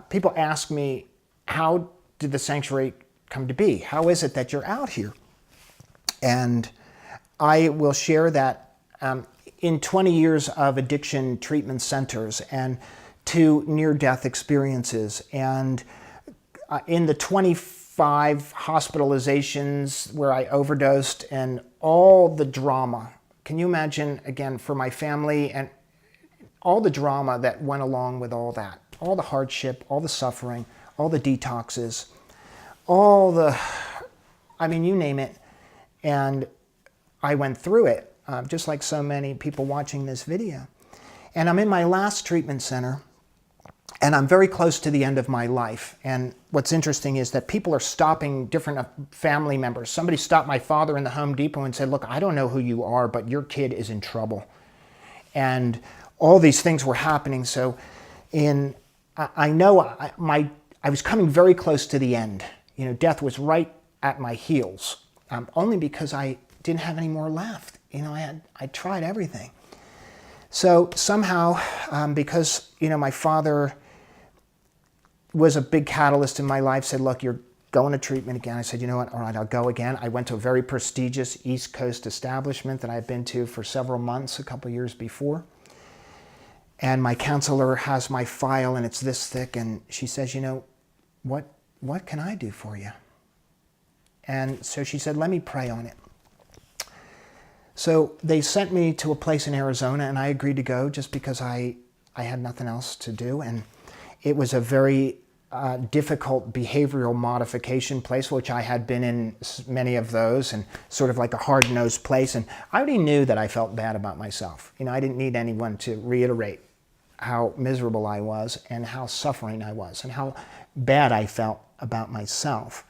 people ask me, how did the sanctuary come to be? How is it that you're out here? And I will share that in 20 years of addiction treatment centers and 2 near-death experiences, and in the 25 hospitalizations where I overdosed and all the drama. Can you imagine, again, for my family and all the drama that went along with all that, all the hardship, all the suffering, all the detoxes, all the, I mean, you name it. And I went through it, just like so many people watching this video. And I'm in my last treatment center, and I'm very close to the end of my life. And what's interesting is that people are stopping different family members. Somebody stopped my father in the Home Depot and said, look, I don't know who you are, but your kid is in trouble. And all these things were happening. So I know I was coming very close to the end. You know, death was right at my heels, only because I didn't have any more left. You know, I tried everything. So somehow, because, you know, my father was a big catalyst in my life, said, look, you're going to treatment again. I said, you know what, all right, I'll go again. I went to a very prestigious East Coast establishment that I've been to for several months, a couple years before. And my counselor has my file, and it's this thick, and she says, you know, what can I do for you? And so she said, let me pray on it. So they sent me to a place in Arizona, and I agreed to go just because I had nothing else to do. And it was a very difficult behavioral modification place, which I had been in many of those, and sort of like a hard-nosed place. And I already knew that I felt bad about myself. You know, I didn't need anyone to reiterate how miserable I was and how suffering I was and how bad I felt about myself.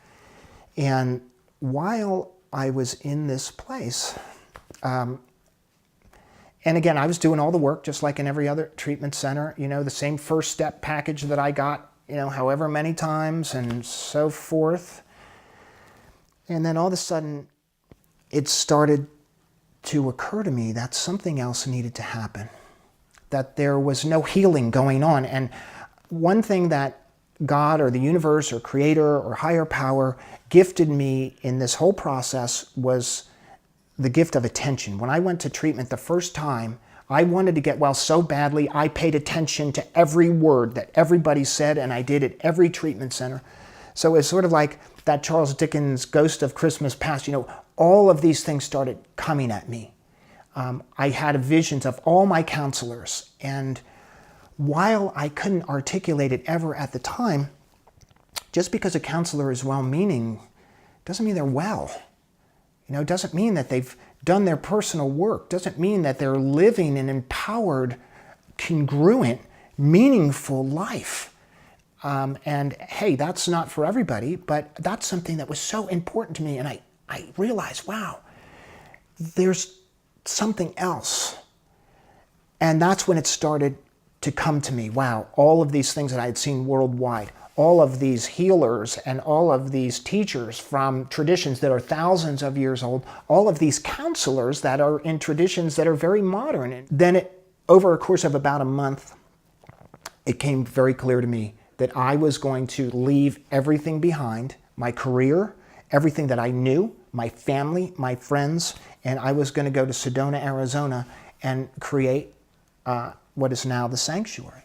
And while I was in this place, and again, I was doing all the work just like in every other treatment center, you know, the same first step package that I got, you know, however many times and so forth. And then all of a sudden, it started to occur to me that something else needed to happen, that there was no healing going on. And one thing that God or the universe or creator or higher power gifted me in this whole process was the gift of attention. When I went to treatment the first time, I wanted to get well so badly, I paid attention to every word that everybody said, and I did at every treatment center. So it's sort of like that Charles Dickens' Ghost of Christmas Past. You know, all of these things started coming at me. I had visions of all my counselors, and while I couldn't articulate it ever at the time, just because a counselor is well-meaning doesn't mean they're well. You know, doesn't mean that they've done their personal work, doesn't mean that they're living an empowered, congruent, meaningful life. And hey, that's not for everybody, but that's something that was so important to me. And I realized, wow, there's something else. And that's when it started to come to me. Wow, all of these things that I had seen worldwide, all of these healers and all of these teachers from traditions that are thousands of years old, all of these counselors that are in traditions that are very modern. And then over a course of about a month, it came very clear to me that I was going to leave everything behind, my career, everything that I knew, my family, my friends, and I was going to go to Sedona, Arizona and create what is now the sanctuary.